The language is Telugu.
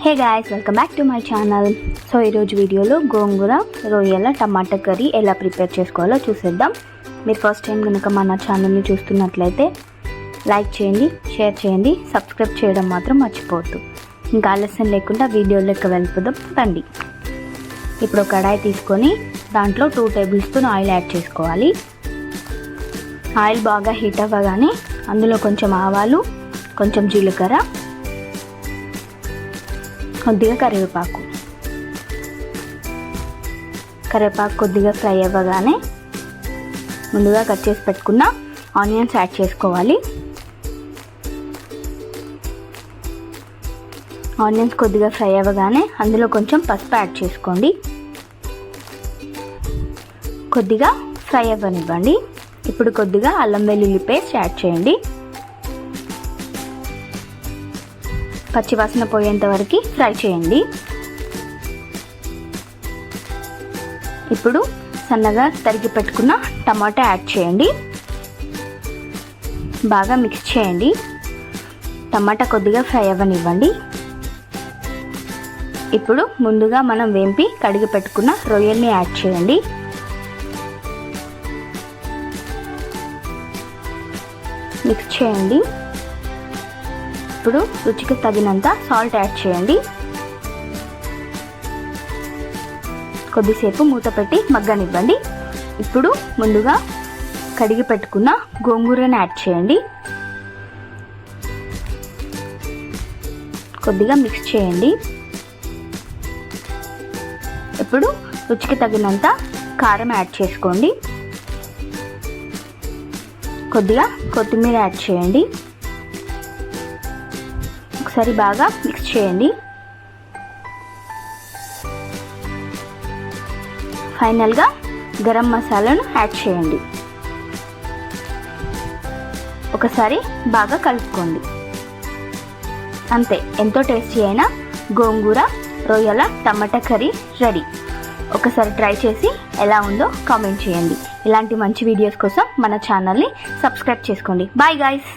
Hey guys, welcome back to my channel. So ఈరోజు వీడియోలో గోంగూర రొయ్యల టమాటా కర్రీ ఎలా ప్రిపేర్ చేసుకోవాలో చూసేద్దాం. మీరు ఫస్ట్ టైం కనుక మన ఛానల్ని చూస్తున్నట్లయితే లైక్ చేయండి, షేర్ చేయండి, సబ్స్క్రైబ్ చేయడం మాత్రం మర్చిపోవద్దు. ఇంకా ఆలస్యం లేకుండా వీడియోలోకి వెళ్ళిపోదాం రండి. ఇప్పుడు కడాయి తీసుకొని దాంట్లో 2 టేబుల్ స్పూన్ ఆయిల్ యాడ్ చేసుకోవాలి. ఆయిల్ బాగా హీట్ అవ్వగానే అందులో కొంచెం ఆవాలు, కొంచెం జీలకర్ర, కొద్దిగా కరివేపాకు కొద్దిగా ఫ్రై అవ్వగానే ముందుగా కట్ చేసి పెట్టుకున్న ఆనియన్స్ యాడ్ చేసుకోవాలి. ఆనియన్స్ కొద్దిగా ఫ్రై అవ్వగానే అందులో కొంచెం పసుపు యాడ్ చేసుకోండి. కొద్దిగా ఫ్రై అవ్వనివ్వండి. ఇప్పుడు కొద్దిగా అల్లం వెల్లుల్లి పేస్ట్ యాడ్ చేయండి. పచ్చివాసన పోయేంత వరకు ఫ్రై చేయండి. ఇప్పుడు సన్నగా తరిగి పెట్టుకున్న టమాటా యాడ్ చేయండి. బాగా మిక్స్ చేయండి. టమాటా కొద్దిగా ఫ్రై అవ్వనివ్వండి. ఇప్పుడు ముందుగా మనం వేంపి కడిగి పెట్టుకున్న రొయ్యల్ని యాడ్ చేయండి. మిక్స్ చేయండి. ఇప్పుడు రుచికి తగినంత సాల్ట్ యాడ్ చేయండి. కొద్దిసేపు మూత పెట్టి మగ్గనివ్వండి. ఇప్పుడు ముందుగా కడిగి పెట్టుకున్న గోంగూరని యాడ్ చేయండి. కొద్దిగా మిక్స్ చేయండి. ఇప్పుడు రుచికి తగినంత కారం యాడ్ చేసుకోండి. కొద్దిగా కొత్తిమీర యాడ్ చేయండి. ఒకసారి బాగా మిక్స్ చేయండి. ఫైనల్గా గరం మసాలాను యాడ్ చేయండి. ఒకసారి బాగా కలుపుకోండి. అంతే, ఎంతో టేస్టీ అయిన గోంగూర రొయ్యల టమాటా కర్రీ రెడీ. ఒకసారి ట్రై చేసి ఎలా ఉందో కామెంట్ చేయండి. ఇలాంటి మంచి వీడియోస్ కోసం మన ఛానల్ని సబ్స్క్రైబ్ చేసుకోండి. Bye guys.